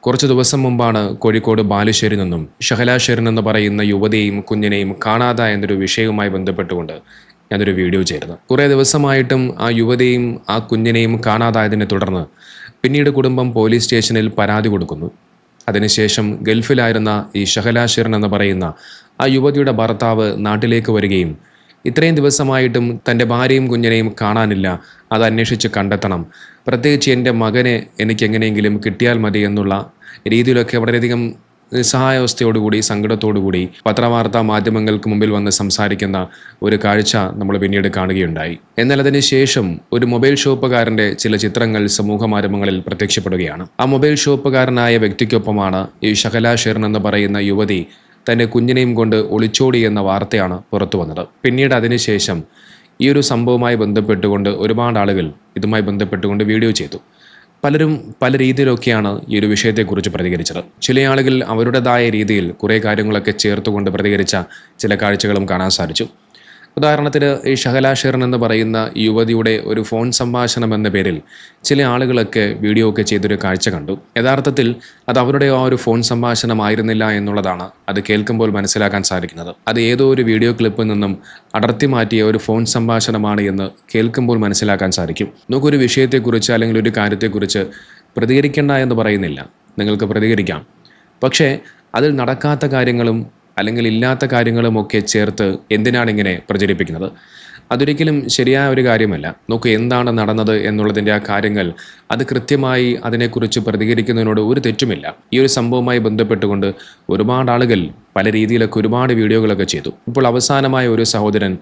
കുറച്ച് ദിവസം മുമ്പാണ് കോഴിക്കോട് ബാലുശ്ശേരി നിന്നും ഷഹല ഷെറിൻ എന്ന് പറയുന്ന യുവതിയെയും കുഞ്ഞിനെയും കാണാതായ എന്നൊരു വിഷയവുമായി ബന്ധപ്പെട്ടുകൊണ്ട് ഞാനൊരു വീഡിയോ ചെയ്തത്. കുറേ ദിവസമായിട്ടും ആ യുവതിയെയും ആ കുഞ്ഞിനെയും കാണാതായതിനെ തുടർന്ന് പിന്നീട് കുടുംബം പോലീസ് സ്റ്റേഷനിൽ പരാതി കൊടുക്കുന്നു. അതിനുശേഷം ഗൾഫിലായിരുന്ന ഈ ഷഹല ഷെറിൻ എന്ന് പറയുന്ന ആ യുവതിയുടെ ഭർത്താവ് നാട്ടിലേക്ക് വരികയും ഇത്രയും ദിവസമായിട്ടും തൻ്റെ ഭാര്യയും കുഞ്ഞിനെയും കാണാനില്ല, അത് അന്വേഷിച്ച് കണ്ടെത്തണം, പ്രത്യേകിച്ച് എൻ്റെ മകനെ എനിക്ക് എങ്ങനെയെങ്കിലും കിട്ടിയാൽ മതി എന്നുള്ള രീതിയിലൊക്കെ വളരെയധികം നിസ്സഹായാവസ്ഥയോടുകൂടി സങ്കടത്തോടുകൂടി പത്രവാർത്താ മാധ്യമങ്ങൾക്ക് മുമ്പിൽ വന്ന് സംസാരിക്കുന്ന ഒരു കാഴ്ച നമ്മൾ പിന്നീട് കാണുകയുണ്ടായി. എന്നാൽ അതിന് ശേഷം ഒരു മൊബൈൽ ഷോപ്പുകാരൻ്റെ ചില ചിത്രങ്ങൾ സമൂഹ മാധ്യമങ്ങളിൽ പ്രത്യക്ഷപ്പെടുകയാണ്. ആ മൊബൈൽ ഷോപ്പുകാരനായ വ്യക്തിക്കൊപ്പമാണ് ഈ ഷഹല ഷെറിൻ എന്ന് പറയുന്ന യുവതി തൻ്റെ കുഞ്ഞിനെയും കൊണ്ട് ഒളിച്ചോടി എന്ന വാർത്തയാണ് പുറത്തു വന്നത്. പിന്നീട് അതിനുശേഷം ഈ ഒരു സംഭവവുമായി ബന്ധപ്പെട്ടുകൊണ്ട് ഒരുപാട് ആളുകൾ ഇതുമായി ബന്ധപ്പെട്ടുകൊണ്ട് വീഡിയോ ചെയ്തു. പലരും പല രീതിയിലൊക്കെയാണ് ഈ ഒരു വിഷയത്തെക്കുറിച്ച് പ്രതികരിച്ചത്. ചില ആളുകൾ അവരുടേതായ രീതിയിൽ കുറേ കാര്യങ്ങളൊക്കെ ചേർത്തുകൊണ്ട് പ്രതികരിച്ച ചില കാഴ്ചകളും കാണാൻ സാധിച്ചു. ഉദാഹരണത്തിന് ഈ ഷഹല ഷെറിൻ എന്ന് പറയുന്ന യുവതിയുടെ ഒരു ഫോൺ സംഭാഷണം എന്ന പേരിൽ ചില ആളുകളൊക്കെ വീഡിയോ ഒക്കെ ചെയ്തൊരു കാഴ്ച കണ്ടു. യഥാർത്ഥത്തിൽ അത് അവരുടെ ആ ഒരു ഫോൺ സംഭാഷണമായിരുന്നില്ല എന്നുള്ളതാണ് അത് കേൾക്കുമ്പോൾ മനസ്സിലാക്കാൻ സാധിക്കുന്നത്. അത് ഏതോ ഒരു വീഡിയോ ക്ലിപ്പിൽ നിന്നും അടർത്തി മാറ്റിയ ഒരു ഫോൺ സംഭാഷണമാണ് എന്ന് കേൾക്കുമ്പോൾ മനസ്സിലാക്കാൻ സാധിക്കും. നമുക്കൊരു വിഷയത്തെക്കുറിച്ച് അല്ലെങ്കിൽ ഒരു കാര്യത്തെക്കുറിച്ച് പ്രതികരിക്കേണ്ട എന്ന് പറയുന്നില്ല, നിങ്ങൾക്ക് പ്രതികരിക്കാം. പക്ഷേ അതിൽ നടക്കാത്ത കാര്യങ്ങളും അല്ലെങ്കിൽ ഇല്ലാത്ത കാര്യങ്ങളുമൊക്കെ ചേർത്ത് എന്തിനാണ് ഇങ്ങനെ പ്രചരിപ്പിക്കുന്നത്? അതൊരിക്കലും ശരിയായ ഒരു കാര്യമല്ല. നോക്കൂ, എന്താണ് നടന്നത് എന്നുള്ളതിൻ്റെ ആ കാര്യങ്ങൾ അത് കൃത്യമായി അതിനെക്കുറിച്ച് പ്രതികരിക്കുന്നതിനോട് ഒരു തെറ്റുമില്ല. ഈ ഒരു സംഭവവുമായി ബന്ധപ്പെട്ടുകൊണ്ട് ഒരുപാട് ആളുകൾ പല രീതിയിലൊക്കെ ഒരുപാട് വീഡിയോകളൊക്കെ ചെയ്തു. ഇപ്പോൾ അവസാനമായ ഒരു സഹോദരൻ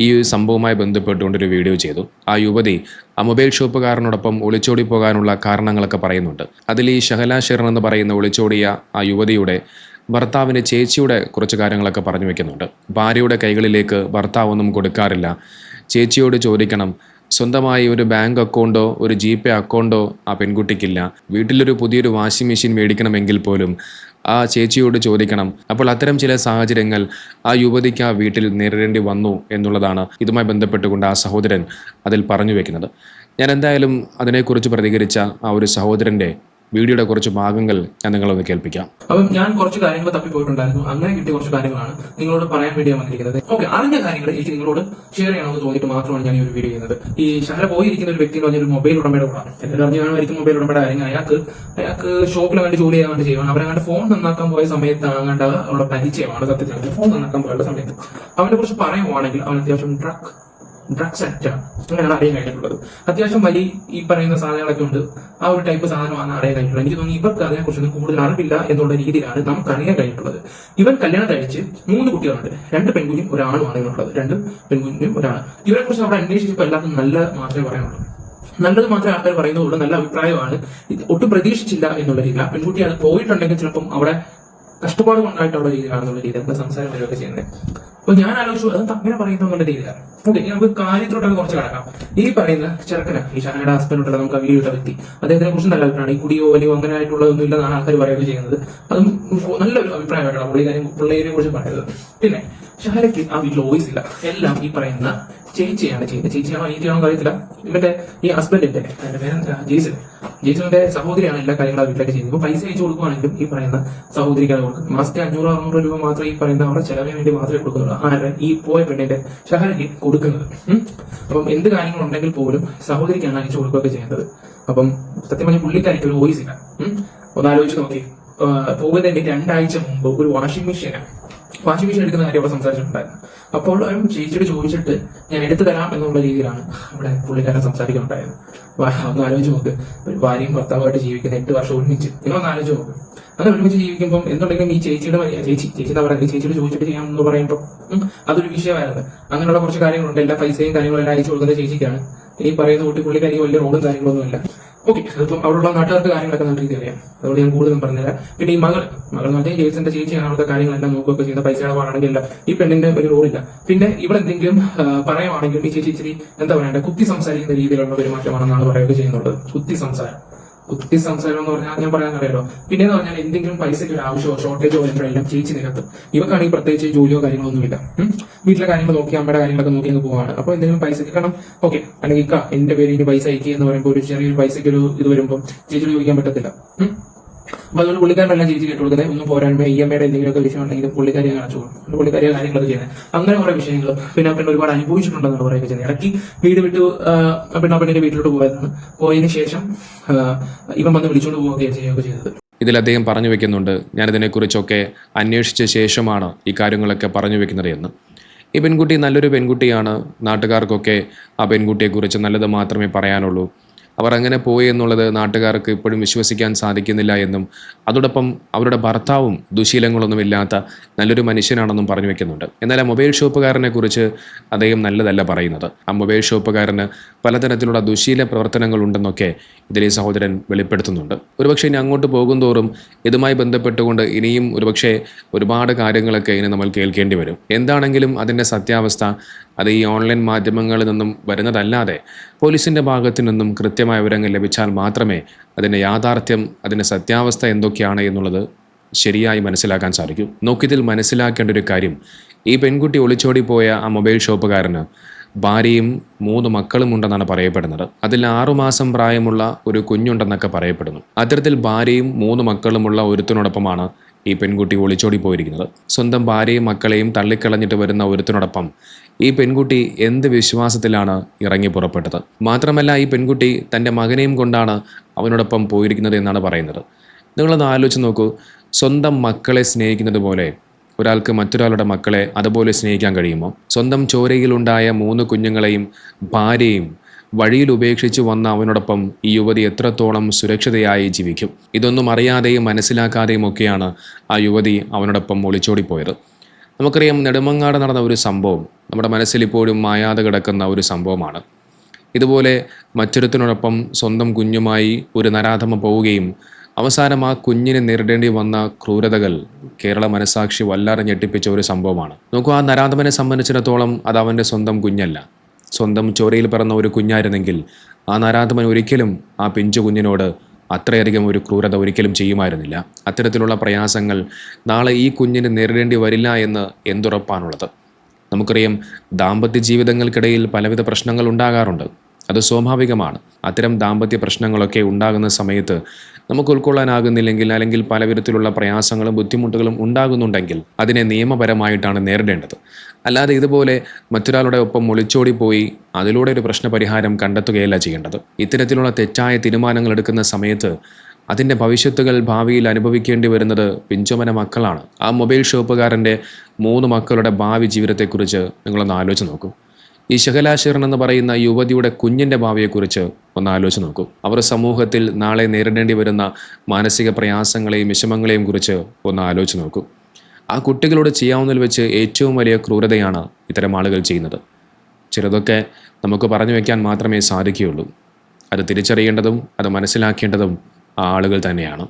ഈ സംഭവവുമായി ബന്ധപ്പെട്ടുകൊണ്ടൊരു വീഡിയോ ചെയ്തു. ആ യുവതി ആ മൊബൈൽ ഷോപ്പുകാരനോടൊപ്പം ഒളിച്ചോടി പോകാനുള്ള കാരണങ്ങളൊക്കെ പറയുന്നുണ്ട്. അതിൽ ഈ ഷഹല ഷെറിൻ എന്ന് പറയുന്ന ഒളിച്ചോടിയ ആ യുവതിയുടെ ഭർത്താവിൻ്റെ ചേച്ചിയുടെ കുറച്ച് കാര്യങ്ങളൊക്കെ പറഞ്ഞു വെക്കുന്നുണ്ട്. ഭാര്യയുടെ കൈകളിലേക്ക് ഭർത്താവ് ഒന്നും കൊടുക്കാറില്ല, ചേച്ചിയോട് ചോദിക്കണം, സ്വന്തമായി ഒരു ബാങ്ക് അക്കൗണ്ടോ ഒരു GPay അക്കൗണ്ടോ ആ പെൺകുട്ടിക്കില്ല, വീട്ടിലൊരു പുതിയൊരു വാഷിംഗ് മെഷീൻ മേടിക്കണമെങ്കിൽ പോലും ആ ചേച്ചിയോട് ചോദിക്കണം. അപ്പോൾ അത്തരം ചില സാഹചര്യങ്ങൾ ആ യുവതിക്ക് ആ വീട്ടിൽ നേരിടേണ്ടി വന്നു എന്നുള്ളതാണ് ഇതുമായി ബന്ധപ്പെട്ടുകൊണ്ട് ആ സഹോദരൻ അതിൽ പറഞ്ഞു വെക്കുന്നത്. ഞാൻ എന്തായാലും അതിനെക്കുറിച്ച് പ്രതികരിച്ച ആ ഒരു സഹോദരൻ്റെ വീഡിയോയുടെ കുറച്ച് ഭാഗങ്ങൾ ഞാൻ നിങ്ങളൊന്ന് കേൾപ്പിക്കാം. അപ്പം ഞാൻ കുറച്ച് കാര്യങ്ങൾ തപ്പിപ്പോയിട്ടുണ്ടായിരുന്നു. അങ്ങനെ കിട്ടിയ കുറച്ച് കാര്യങ്ങളാണ് നിങ്ങളോട് പറയാൻ വേണ്ടിയാണ് വന്നിരിക്കുന്നത്. ഓക്കെ, അറിഞ്ഞ കാര്യങ്ങൾ എനിക്ക് നിങ്ങളോട് ഷെയർ ചെയ്യണമെന്ന് തോന്നിയിട്ട് മാത്രമാണ് ഞാൻ ഈ ഒരു വീഡിയോ ചെയ്യുന്നത്. ഈ ഷഹല പോയിരിക്കുന്ന ഒരു വ്യക്തി എന്ന് പറഞ്ഞൊരു മൊബൈൽ ഉടമയുടെ കൂടാണ്. എല്ലാവരും അറിഞ്ഞായിരിക്കും മൊബൈൽ ഉടമയുടെ കാര്യങ്ങൾ. അയാൾക്ക് ഷോപ്പിൽ വേണ്ടി ജോലി ചെയ്യാൻ വേണ്ടി ചെയ്യുവാണ്. അവരങ്ങാണ്ട് ഫോൺ നന്നാക്കാൻ പോയ സമയത്താണ് അങ്ങാണ്ട് ഉള്ള പരിചയമാണ് സത്യത്തിൽ. ഫോൺ നന്നാക്കാൻ പോയുള്ള സമയത്ത് അവനെ കുറിച്ച് പറയുവാണെങ്കിൽ അവൻ അത്യാവശ്യം ഡ്രഗ്സ് അഡിക്റ്റാണ്. അങ്ങനെയാണ് അറിയാൻ കഴിഞ്ഞിട്ടുള്ളത്. അത്യാവശ്യം വലിയ ഈ പറയുന്ന സാധനങ്ങളൊക്കെ ഉണ്ട്. ആ ഒരു ടൈപ്പ് സാധനമാണ് അറിയാൻ കഴിഞ്ഞിട്ടുള്ളത്. എനിക്ക് തോന്നുന്നു ഇവർക്ക് അതിനെക്കുറിച്ചൊന്നും കൂടുതൽ അറിവില്ല എന്നുള്ള രീതിയിലാണ് നമുക്ക് അറിയാൻ കഴിഞ്ഞിട്ടുള്ളത്. ഇവൻ കല്യാണം കഴിച്ച് 3 കുട്ടികളുണ്ട്. 2 പെൺകുഞ്ഞും ഒരാണുമാണ് ഇവനുള്ളത്. 2 പെൺകുഞ്ഞും ഒരാണ്. ഇവരെ കുറിച്ച് അവിടെ അന്വേഷിച്ചപ്പോൾ എല്ലാവർക്കും നല്ല മാത്രമേ പറയാനുള്ളൂ. നല്ലത് മാത്രമേ ആൾക്കാർ പറയുന്നുള്ളൂ. നല്ല അഭിപ്രായമാണ്. ഒട്ടും പ്രതീക്ഷിച്ചില്ല എന്നുള്ള രീതിയിൽ. ആ പെൺകുട്ടി അത് പോയിട്ടുണ്ടെങ്കിൽ ചിലപ്പം അവിടെ കഷ്ടപ്പാട് കൊണ്ടായിട്ടുള്ള രീതിയിലാണെന്നുള്ള രീതിയിൽ നമ്മൾ സംസാരം വരികയൊക്കെ ചെയ്യുന്നത്. അപ്പൊ ഞാൻ ആലോചിച്ചു അത് അങ്ങനെ പറയുന്നുള്ള രീതിയിലാണ്. ഓക്കെ, നമുക്ക് കാര്യത്തിലോട്ടൊക്കെ കുറച്ച് കിടക്കാം. ഈ പറയുന്ന ചെറുക്കന് ഈ ഷഹലയുടെ ഹസ്ബൻഡുള്ള നമുക്ക് ആ വീഡിയോ വ്യക്തി അദ്ദേഹത്തിനെ കുറിച്ച് നല്ല അഭിപ്രായമാണ്. ഈ കുടിയോ വലിയോ അങ്ങനെ ആയിട്ടുള്ളതൊന്നും ഇല്ലെന്നാണ് ആൾക്കാർ പറയുകയൊക്കെ ചെയ്യുന്നത്. അതും നല്ലൊരു അഭിപ്രായമായിട്ടാണ് പുള്ളിയെ കുറിച്ച് പറയുന്നത്. പിന്നെ ഷഹലയ്ക്ക് ആ വീട്ടിൽ വോയിസ് ഇല്ല. എല്ലാം ഈ പറയുന്ന ചേച്ചിയാണ് ചെയ്യുന്നത്. ചേച്ചിയാണോ അനിയത്തിയാണോ അറിയത്തില്ല. ഇവന്റെ ഈ ഹസ്ബൻഡിന്റെ എന്റെ പേരെന്താ ജെയ്സന്റെ സഹോദരിയാണ് എല്ലാ കാര്യങ്ങളും ആ വീട്ടിലേക്ക് ചെയ്യുന്നത്. ഇപ്പൊ പൈസ അയച്ചു കൊടുക്കുവാണെങ്കിലും ഈ പറയുന്ന സഹോദരിക്കാണ് കൊടുക്കുന്നത്. മാസത്തെ 500-600 രൂപ മാത്രമേ ഈ പറയുന്ന അവരുടെ ചെലവിന് വേണ്ടി മാത്രമേ കൊടുക്കുന്നുള്ളൂ. ആരുടെ ഈ പോയ പെണ്ണിന്റെ ഷഹലയ്ക്ക് കൊടുക്കുന്നത്. അപ്പം എന്ത് കാര്യങ്ങളുണ്ടെങ്കിൽ പോലും സഹോദരിക്കാണ് അയച്ചു കൊടുക്കുകയൊക്കെ ചെയ്യുന്നത്. അപ്പം സത്യം പറഞ്ഞ പുള്ളിക്കാരിക്ക് ഒരു വോയിസ് ഇല്ല. ഒന്ന് ആലോചിച്ച് നോക്കി. പോകുന്നതിന്റെ 2 ആഴ്ച മുമ്പ് ഒരു വാഷിംഗ് മെഷീൻ എടുക്കുന്ന കാര്യം അവിടെ സംസാരിച്ചിട്ടുണ്ടായിരുന്നു. അപ്പോൾ ചേച്ചിയോട് ചോദിച്ചിട്ട് ഞാൻ എടുത്തു തരാം എന്നുള്ള രീതിയിലാണ് ഇവിടെ പുള്ളിക്കാരൻ സംസാരിക്കുന്നുണ്ടായത്. ഒന്ന് ആലോചിച്ച് നോക്ക്. ഒരു ഭാര്യയും ഭർത്താവുമായിട്ട് ജീവിക്കുന്ന 8 വർഷം ഒരുമിച്ച്. നിങ്ങളൊന്ന് ആലോചിച്ച് നോക്ക്. അങ്ങനെ ഒരുമിച്ച് ജീവിക്കുമ്പോൾ എന്തുണ്ടെങ്കിലും ഈ ചേച്ചിയുടെ ചേച്ചി എന്താ പറയുക, ചേച്ചിയോട് ചോദിച്ചിട്ട് ചെയ്യാമെന്ന് പറയുമ്പോൾ അതൊരു വിഷയമായിരുന്നു. അങ്ങനെയുള്ള കുറച്ച് കാര്യങ്ങളുണ്ട്. എല്ലാ പൈസയും കാര്യങ്ങളും എല്ലാം അയച്ചു കൊടുക്കുന്ന ചേച്ചിക്കാണ്. ഈ പറയുന്ന പുള്ളിക്കാരിക്ക് വലിയ റോഡും കാര്യങ്ങളൊന്നും ഇല്ല. ഓക്കെ, അതിപ്പം അവിടെയുള്ള നാട്ടുകാർക്ക് കാര്യങ്ങളൊക്കെ നല്ല രീതിയിൽ അറിയാം. അതുകൊണ്ട് ഞാൻ കൂടുതലും പറഞ്ഞുതരാം. പിന്നെ ഈ മകൾ എന്ന് പറഞ്ഞാൽ ജെയ്സന്റെ ചേച്ചിയാണ് അവിടുത്തെ കാര്യങ്ങളെല്ലാം നോക്കുകയൊക്കെ ചെയ്യുന്ന. പൈസ ഇടപാടാണെങ്കിൽ ഇല്ല, ഈ പെണ്ണിന്റെ ഒരു റോളില്ല. പിന്നെ ഇവിടെ എന്തെങ്കിലും പറയുവാണെങ്കിൽ ഈ ചേച്ചി ഇച്ചിരി എന്താ പറയണ്ടേ, കുത്തി സംസാരിക്കുന്ന രീതിയിലുള്ള പെരുമാറ്റമാണെന്നാണ് പറയുകയൊക്കെ ചെയ്യുന്നുള്ളത്. കുത്തി സംസാരം എന്ന് പറഞ്ഞാൽ ഞാൻ പറയാനറിയാലോ. പിന്നെ എന്ന് പറഞ്ഞാൽ എന്തെങ്കിലും പൈസയ്ക്ക് ഒരു ആവശ്യമോ ഷോർട്ടേജോ വരുമ്പോഴെല്ലാം ചേച്ചി നികത്തും. ഇവക്കാണെങ്കിൽ പ്രത്യേകിച്ച് ജോലിയോ കാര്യങ്ങളൊന്നുമില്ല. വീട്ടിലെ കാര്യങ്ങൾ നോക്കി അമ്മയുടെ കാര്യങ്ങളൊക്കെ നോക്കി അങ്ങ് പോവാണ്. അപ്പൊ എന്തെങ്കിലും പൈസയ്ക്ക് കാരണം ഓക്കെ, അല്ലെങ്കിൽ എന്റെ പേര് ഇനി പൈസ അയക്കുക എന്ന് പറയുമ്പോൾ ഒരു ചെറിയൊരു പൈസയ്ക്ക് ഒരു ഇത് വരുമ്പോൾ ചേച്ചി ചോദിക്കാൻ പറ്റത്തില്ല. അപ്പൊ അതുകൊണ്ട് പുള്ളിക്കാരനെല്ലാം ചേച്ചി കേട്ട് കൊടുക്കുന്നത് ഒന്നും പോരായ്മ EMI എന്തെങ്കിലുമൊക്കെ വിഷയം ഉണ്ടെങ്കിലും പുള്ളിക്കാരിയെ കാണിച്ചു കൊടുക്കും, പുള്ളിക്കാരിയെ കാര്യങ്ങളൊക്കെ ചെയ്യുന്നത്. അങ്ങനെ കുറെ വിഷയങ്ങൾ പിന്നെ ഒരുപാട് അനുഭവിച്ചിട്ടുണ്ടെന്നാണ് പറയുക ചെയ്യുന്നത്. ഇടയ്ക്ക് വീട് വിട്ടു പെണ്ണിന്റെ വീട്ടിലോട്ട് പോയതാണ്. പോയതിനു ശേഷം ഇവൻ വന്ന് വിളിച്ചുകൊണ്ട് പോവുകയാണ് ചെയ്യുകയൊക്കെ ചെയ്തത്. ഇതിൽ അദ്ദേഹം പറഞ്ഞു വെക്കുന്നുണ്ട്, ഞാനിതിനെക്കുറിച്ചൊക്കെ അന്വേഷിച്ച ശേഷമാണ് ഈ കാര്യങ്ങളൊക്കെ പറഞ്ഞു വെക്കുന്നത് എന്ന്. ഈ പെൺകുട്ടി നല്ലൊരു പെൺകുട്ടിയാണ്, നാട്ടുകാർക്കൊക്കെ ആ പെൺകുട്ടിയെക്കുറിച്ച് നല്ലത് മാത്രമേ പറയാനുള്ളൂ. അവർ അങ്ങനെ പോയി എന്നുള്ളത് നാട്ടുകാർക്ക് ഇപ്പോഴും വിശ്വസിക്കാൻ സാധിക്കുന്നില്ല എന്നും അതോടൊപ്പം അവരുടെ ഭർത്താവും ദുശീലങ്ങളൊന്നുമില്ലാത്ത നല്ലൊരു മനുഷ്യനാണെന്നും പറഞ്ഞു വെക്കുന്നുണ്ട്. എന്നാൽ ആ മൊബൈൽ ഷോപ്പുകാരനെ കുറിച്ച് അദ്ദേഹം നല്ലതല്ല പറയുന്നത്. ആ മൊബൈൽ ഷോപ്പുകാരന് പലതരത്തിലുള്ള ദുശീല പ്രവർത്തനങ്ങൾ ഉണ്ടെന്നൊക്കെ ഇതിൽ ഈ സഹോദരൻ വെളിപ്പെടുത്തുന്നുണ്ട്. ഒരുപക്ഷെ ഇനി അങ്ങോട്ട് പോകുന്തോറും ഇതുമായി ബന്ധപ്പെട്ടുകൊണ്ട് ഇനിയും ഒരുപാട് കാര്യങ്ങളൊക്കെ ഇനി നമ്മൾ കേൾക്കേണ്ടി വരും. എന്താണെങ്കിലും അതിൻ്റെ സത്യാവസ്ഥ അത് ഈ ഓൺലൈൻ മാധ്യമങ്ങളിൽ നിന്നും വരുന്നതല്ലാതെ പോലീസിൻ്റെ ഭാഗത്തു നിന്നും കൃത്യമായ വിവരങ്ങൾ ലഭിച്ചാൽ മാത്രമേ അതിൻ്റെ യാഥാർത്ഥ്യം, അതിൻ്റെ സത്യാവസ്ഥ എന്തൊക്കെയാണ് എന്നുള്ളത് ശരിയായി മനസ്സിലാക്കാൻ സാധിക്കും. നോക്കിയതിൽ മനസ്സിലാക്കേണ്ട ഒരു കാര്യം, ഈ പെൺകുട്ടി ഒളിച്ചോടിപ്പോയ ആ മൊബൈൽ ഷോപ്പുകാരന് ഭാര്യയും 3 മക്കളും ഉണ്ടെന്നാണ് പറയപ്പെടുന്നത്. അതിൽ 6 മാസം പ്രായമുള്ള ഒരു കുഞ്ഞുണ്ടെന്നൊക്കെ പറയപ്പെടുന്നു. അത്തരത്തിൽ ഭാര്യയും 3 മക്കളുമുള്ള ഒരുത്തിനോടൊപ്പമാണ് ഈ പെൺകുട്ടി ഒളിച്ചോടി പോയിരിക്കുന്നത്. സ്വന്തം ഭാര്യയും മക്കളെയും തള്ളിക്കളഞ്ഞിട്ട് വരുന്ന ഒരുത്തിനോടൊപ്പം ഈ പെൺകുട്ടി എന്ത് വിശ്വാസത്തിലാണ് ഇറങ്ങി പുറപ്പെട്ടത്? മാത്രമല്ല ഈ പെൺകുട്ടി തൻ്റെ മകനെയും കൊണ്ടാണ് അവനോടൊപ്പം പോയിരിക്കുന്നത് എന്നാണ് പറയുന്നത്. നിങ്ങളൊന്ന് ആലോചിച്ച് നോക്കൂ, സ്വന്തം മക്കളെ സ്നേഹിക്കുന്നത് പോലെ ഒരാൾക്ക് മറ്റൊരാളുടെ മക്കളെ അതുപോലെ സ്നേഹിക്കാൻ കഴിയുമോ? സ്വന്തം ചോരയിലുണ്ടായ 3 കുഞ്ഞുങ്ങളെയും ഭാര്യയും വഴിയിൽ ഉപേക്ഷിച്ച് വന്ന അവനോടൊപ്പം ഈ യുവതി എത്രത്തോളം സുരക്ഷിതയായി ജീവിക്കും? ഇതൊന്നും അറിയാതെയും മനസ്സിലാക്കാതെയും ഒക്കെയാണ് ആ യുവതി അവനോടൊപ്പം ഒളിച്ചോടിപ്പോയത്. നമുക്കറിയാം, നെടുമങ്ങാട് നടന്ന ഒരു സംഭവം നമ്മുടെ മനസ്സിൽ ഇപ്പോഴും മായാതെ കിടക്കുന്ന ഒരു സംഭവമാണ്. ഇതുപോലെ മറ്റൊരുത്തിനോടൊപ്പം സ്വന്തം കുഞ്ഞുമായി ഒരു നരാധമ പോവുകയും അവസാനം ആ കുഞ്ഞിനെ നേരിടേണ്ടി വന്ന ക്രൂരതകൾ കേരള മനസാക്ഷി വല്ലാതെ ഞെട്ടിപ്പിച്ച ഒരു സംഭവമാണ്. നോക്കൂ, ആ നരാധമനെ സംബന്ധിച്ചിടത്തോളം അത് അവൻ്റെ സ്വന്തം കുഞ്ഞല്ല, സ്വന്തം ചോരയിൽ പിറന്ന ഒരു കുഞ്ഞായിരുന്നെങ്കിൽ ആ നരാധമൻ ഒരിക്കലും ആ പിഞ്ചു കുഞ്ഞിനോട് അത്രയധികം ഒരു ക്രൂരത ഒരിക്കലും ചെയ്യുമായിരുന്നില്ല. അത്തരത്തിലുള്ള പ്രയാസങ്ങൾ നാളെ ഈ കുഞ്ഞിന് നേരിടേണ്ടി വരില്ല എന്ന് എന്തുറപ്പാണുള്ളത്? നമുക്കറിയാം, ദാമ്പത്യ ജീവിതങ്ങൾക്കിടയിൽ പലവിധ പ്രശ്നങ്ങൾ ഉണ്ടാകാറുണ്ട്. അത് സ്വാഭാവികമാണ്. അത്തരം ദാമ്പത്യ പ്രശ്നങ്ങളൊക്കെ ഉണ്ടാകുന്ന സമയത്ത് നമുക്ക് ഉൾക്കൊള്ളാനാകുന്നില്ലെങ്കിൽ അല്ലെങ്കിൽ പല വിധത്തിലുള്ള പ്രയാസങ്ങളും ബുദ്ധിമുട്ടുകളും ഉണ്ടാകുന്നുണ്ടെങ്കിൽ അതിനെ നിയമപരമായിട്ടാണ് നേരിടേണ്ടത്. അല്ലാതെ ഇതുപോലെ മറ്റൊരാളുടെ ഒപ്പം ഒളിച്ചോടിപ്പോയി അതിലൂടെ ഒരു പ്രശ്നപരിഹാരം കണ്ടെത്തുകയല്ല ചെയ്യേണ്ടത്. ഇത്തരത്തിലുള്ള തെറ്റായ തീരുമാനങ്ങൾ എടുക്കുന്ന സമയത്ത് അതിൻ്റെ ഭവിഷ്യത്തുകൾ ഭാവിയിൽ അനുഭവിക്കേണ്ടി വരുന്നത് പിഞ്ചുമന മക്കളാണ്. ആ മൊബൈൽ ഷോപ്പുകാരൻ്റെ 3 മക്കളുടെ ഭാവി ജീവിതത്തെക്കുറിച്ച് നിങ്ങളൊന്ന് ആലോചിച്ച് നോക്കൂ. ഈ ഷഹല ഷെറിൻ എന്ന് പറയുന്ന യുവതിയുടെ കുഞ്ഞിൻ്റെ ഭാവിയെക്കുറിച്ച് ഒന്ന് ആലോചിച്ച് നോക്കൂ. അവർ സമൂഹത്തിൽ നാളെ നേരിടേണ്ടി വരുന്ന മാനസിക പ്രയാസങ്ങളെയും വിഷമങ്ങളെയും കുറിച്ച് ഒന്ന് ആലോചിച്ച് നോക്കൂ. ആ കുട്ടികളോട് ചെയ്യാവുന്നതിൽ വെച്ച് ഏറ്റവും വലിയ ക്രൂരതയാണ് ഇത്തരം ആളുകൾ ചെയ്യുന്നത്. ചിലതൊക്കെ നമുക്ക് പറഞ്ഞു വയ്ക്കാൻ മാത്രമേ സാധിക്കുകയുള്ളൂ. അത് തിരിച്ചറിയേണ്ടതും അത് മനസ്സിലാക്കേണ്ടതും ആ ആളുകൾ തന്നെയാണ്.